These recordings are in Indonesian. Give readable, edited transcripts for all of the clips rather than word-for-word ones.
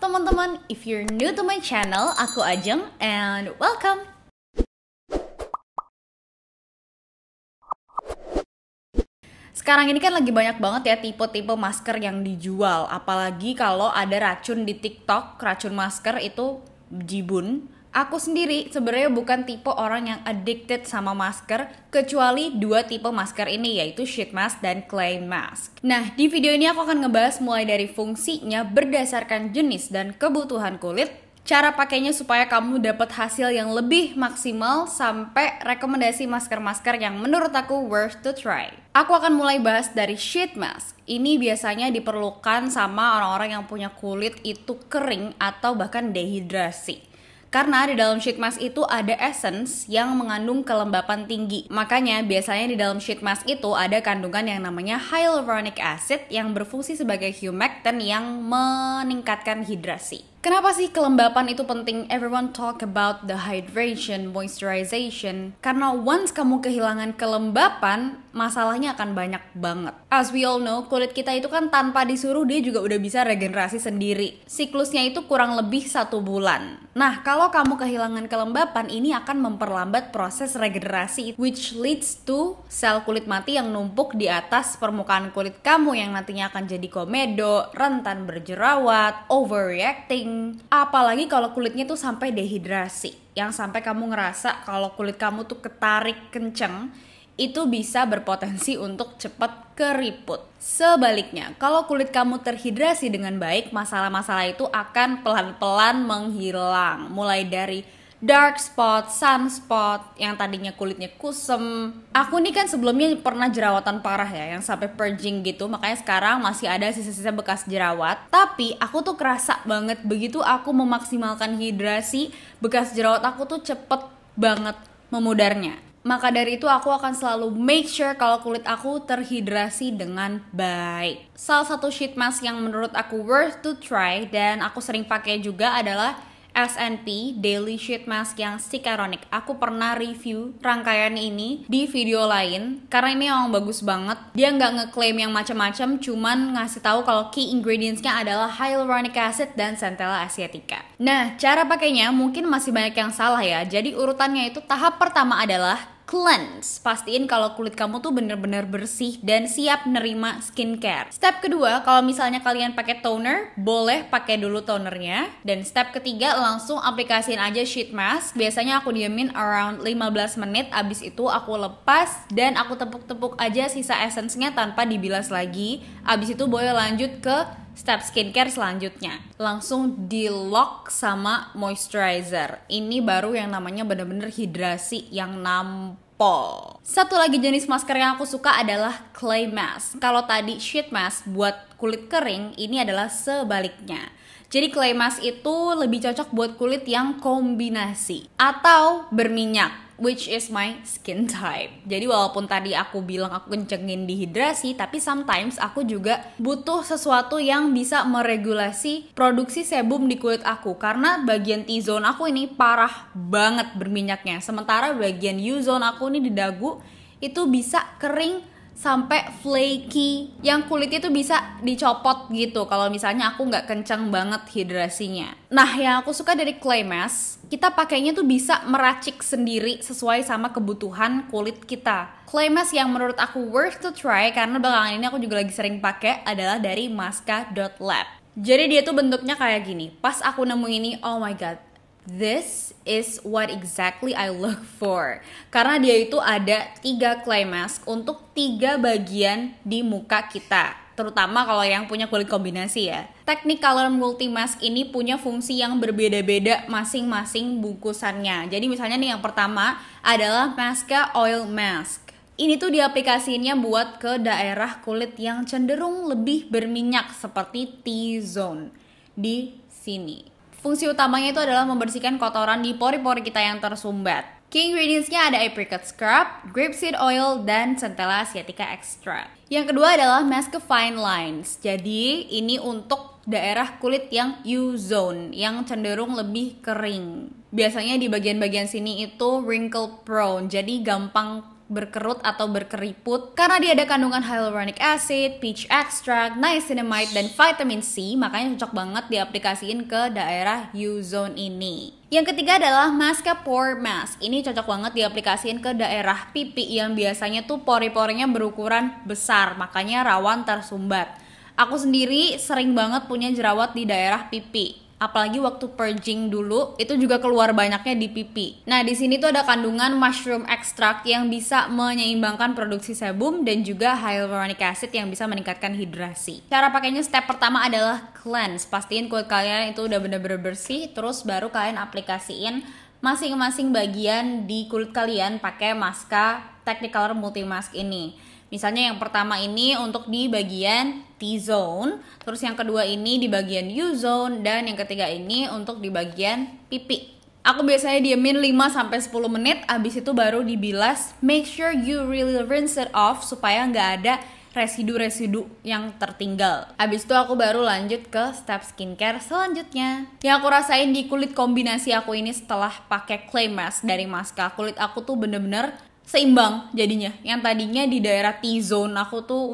teman-teman, if you're new to my channel, aku Ajeng and welcome! Sekarang ini kan lagi banyak banget ya tipe-tipe masker yang dijual. Apalagi kalau ada racun di TikTok, racun masker itu jibun. Aku sendiri sebenarnya bukan tipe orang yang addicted sama masker, kecuali dua tipe masker ini, yaitu sheet mask dan clay mask. Nah, di video ini aku akan ngebahas mulai dari fungsinya berdasarkan jenis dan kebutuhan kulit, cara pakainya supaya kamu dapat hasil yang lebih maksimal, sampai rekomendasi masker-masker yang menurut aku worth to try. Aku akan mulai bahas dari sheet mask. Ini biasanya diperlukan sama orang-orang yang punya kulit itu kering atau bahkan dehidrasi. Karena di dalam sheet mask itu ada essence yang mengandung kelembapan tinggi. Makanya biasanya di dalam sheet mask itu ada kandungan yang namanya hyaluronic acid yang berfungsi sebagai humectant yang meningkatkan hidrasi. Kenapa sih kelembapan itu penting? Everyone talk about the hydration, moisturization. Karena once kamu kehilangan kelembapan, masalahnya akan banyak banget. As we all know, kulit kita itu kan tanpa disuruh dia juga udah bisa regenerasi sendiri. Siklusnya itu kurang lebih 1 bulan. Nah, kalau kamu kehilangan kelembapan, ini akan memperlambat proses regenerasi, which leads to sel kulit mati yang numpuk di atas permukaan kulit kamu yang nantinya akan jadi komedo, rentan berjerawat, overreacting. Apalagi kalau kulitnya tuh sampai dehidrasi, yang sampai kamu ngerasa kalau kulit kamu tuh ketarik kenceng, itu bisa berpotensi untuk cepat keriput. Sebaliknya, kalau kulit kamu terhidrasi dengan baik, masalah-masalah itu akan pelan-pelan menghilang. Mulai dari dark spot, sunspot, yang tadinya kulitnya kusem. Aku nih kan sebelumnya pernah jerawatan parah ya, yang sampai purging gitu. Makanya sekarang masih ada sisa-sisa bekas jerawat. Tapi aku tuh kerasa banget begitu aku memaksimalkan hidrasi, bekas jerawat aku tuh cepet banget memudarnya. Maka dari itu aku akan selalu make sure kalau kulit aku terhidrasi dengan baik. Salah satu sheet mask yang menurut aku worth to try dan aku sering pakai juga adalah SNP Daily Sheet Mask yang stick ironic. Aku pernah review rangkaian ini di video lain karena ini emang bagus banget. Dia nggak ngeklaim yang macam-macam, cuman ngasih tahu kalau key ingredientsnya adalah hyaluronic acid dan centella asiatica. Nah, cara pakainya mungkin masih banyak yang salah ya. Jadi urutannya itu tahap pertama adalah cleanse. Pastiin kalau kulit kamu tuh bener-bener bersih dan siap nerima skincare. Step kedua, kalau misalnya kalian pakai toner, boleh pakai dulu tonernya. Dan step ketiga, langsung aplikasiin aja sheet mask. Biasanya aku diemin around 15 menit, abis itu aku lepas dan aku tepuk-tepuk aja sisa essence-nya tanpa dibilas lagi. Abis itu boleh lanjut ke step skincare selanjutnya. Langsung di lock sama moisturizer. Ini baru yang namanya bener-bener hidrasi yang nampol. Satu lagi jenis masker yang aku suka adalah clay mask. Kalau tadi sheet mask buat kulit kering, ini adalah sebaliknya. Jadi clay mask itu lebih cocok buat kulit yang kombinasi atau berminyak, which is my skin type. Jadi walaupun tadi aku bilang aku kencengin dehidrasi, tapi sometimes aku juga butuh sesuatu yang bisa meregulasi produksi sebum di kulit aku. Karena bagian T-zone aku ini parah banget berminyaknya. Sementara bagian U-zone aku ini di dagu itu bisa kering sampai flaky, yang kulitnya tuh bisa dicopot gitu kalau misalnya aku nggak kencang banget hidrasinya. Nah, yang aku suka dari clay mask, kita pakainya tuh bisa meracik sendiri sesuai sama kebutuhan kulit kita. Clay mask yang menurut aku worth to try karena belakangan ini aku juga lagi sering pakai adalah dari Maska.lab. Jadi dia tuh bentuknya kayak gini. Pas aku nemu ini, oh my god, this is what exactly I look for. Karena dia itu ada 3 clay mask untuk 3 bagian di muka kita. Terutama kalau yang punya kulit kombinasi ya. Teknik Color Multi Mask ini punya fungsi yang berbeda-beda masing-masing bungkusannya. Jadi misalnya nih yang pertama adalah Maska Oil Mask. Ini tuh diaplikasiinnya buat ke daerah kulit yang cenderung lebih berminyak seperti T-zone di sini. Fungsi utamanya itu adalah membersihkan kotoran di pori-pori kita yang tersumbat. Key ingredientsnya ada apricot scrub, grapeseed oil, dan centella asiatica extra. Yang kedua adalah Maska Fine Lines. Jadi ini untuk daerah kulit yang U-zone, yang cenderung lebih kering. Biasanya di bagian-bagian sini itu wrinkle prone, jadi gampang berkerut atau berkeriput karena dia ada kandungan hyaluronic acid, peach extract, niacinamide, dan vitamin C, makanya cocok banget diaplikasiin ke daerah U-zone ini. Yang ketiga adalah Masca Pore Mask. Ini cocok banget diaplikasiin ke daerah pipi yang biasanya tuh pori-porinya berukuran besar, makanya rawan tersumbat. Aku sendiri sering banget punya jerawat di daerah pipi. Apalagi waktu purging dulu, itu juga keluar banyaknya di pipi. Nah, di sini tuh ada kandungan mushroom extract yang bisa menyeimbangkan produksi sebum dan juga hyaluronic acid yang bisa meningkatkan hidrasi. Cara pakainya step pertama adalah cleanse. Pastiin kulit kalian itu udah bener-bener bersih, terus baru kalian aplikasiin masing-masing bagian di kulit kalian pakai Masca Technicolor Multi Mask ini. Misalnya yang pertama ini untuk di bagian T-zone, terus yang kedua ini di bagian U-zone, dan yang ketiga ini untuk di bagian pipi. Aku biasanya diemin 5-10 menit, abis itu baru dibilas. Make sure you really rinse it off supaya nggak ada residu-residu yang tertinggal. Abis itu aku baru lanjut ke step skincare selanjutnya. Yang aku rasain di kulit kombinasi aku ini setelah pakai clay mask dari Masca, kulit aku tuh bener-bener seimbang jadinya. Yang tadinya di daerah T-zone aku tuh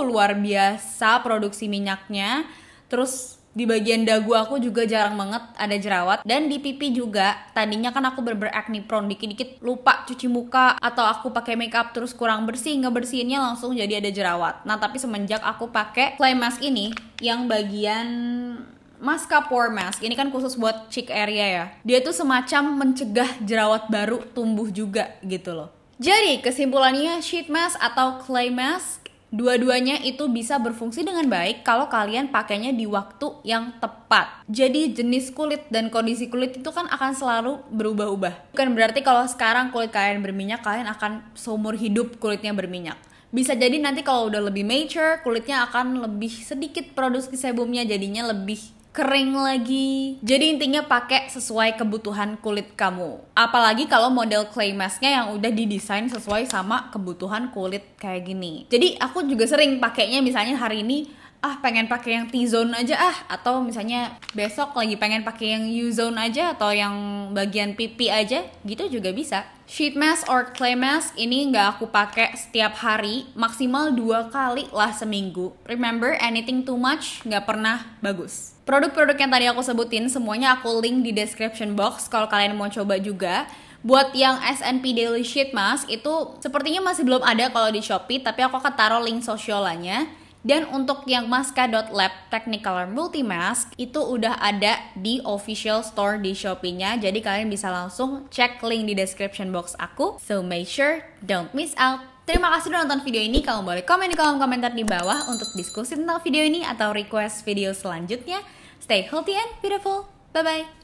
luar biasa produksi minyaknya. Terus di bagian dagu aku juga jarang banget ada jerawat. Dan di pipi juga, tadinya kan aku acne prone, dikit-dikit lupa cuci muka atau aku pakai makeup terus kurang bersih, ngebersihinnya langsung jadi ada jerawat. Nah, tapi semenjak aku pakai clay mask ini yang bagian Masca Pore Mask, ini kan khusus buat cheek area ya. Dia tuh semacam mencegah jerawat baru tumbuh juga gitu loh. Jadi kesimpulannya, sheet mask atau clay mask, dua-duanya itu bisa berfungsi dengan baik kalau kalian pakainya di waktu yang tepat. Jadi jenis kulit dan kondisi kulit itu kan akan selalu berubah-ubah. Bukan berarti kalau sekarang kulit kalian berminyak, kalian akan seumur hidup kulitnya berminyak. Bisa jadi nanti kalau udah lebih mature, kulitnya akan lebih sedikit produksi sebumnya, jadinya lebih kering lagi. Jadi intinya pakai sesuai kebutuhan kulit kamu. Apalagi kalau model clay masknya yang udah didesain sesuai sama kebutuhan kulit kayak gini. Jadi aku juga sering pakainya, misalnya hari ini pengen pakai yang T-zone aja atau misalnya besok lagi pengen pakai yang U-zone aja atau yang bagian pipi aja, gitu juga bisa. Sheet mask or clay mask ini nggak aku pakai setiap hari, maksimal 2 kali lah seminggu. Remember, anything too much nggak pernah bagus. Produk-produk yang tadi aku sebutin semuanya aku link di description box kalau kalian mau coba juga. Buat yang SNP Daily Sheet Mask itu sepertinya masih belum ada kalau di Shopee, tapi aku akan taruh link sosialnya. Dan untuk yang Masca.lab Technicolor Multi Mask itu udah ada di official store di Shopee-nya. Jadi kalian bisa langsung cek link di description box aku. So make sure don't miss out. Terima kasih udah nonton video ini. Kamu boleh komen di kolom komentar di bawah untuk diskusi tentang video ini atau request video selanjutnya. Stay healthy and beautiful. Bye-bye.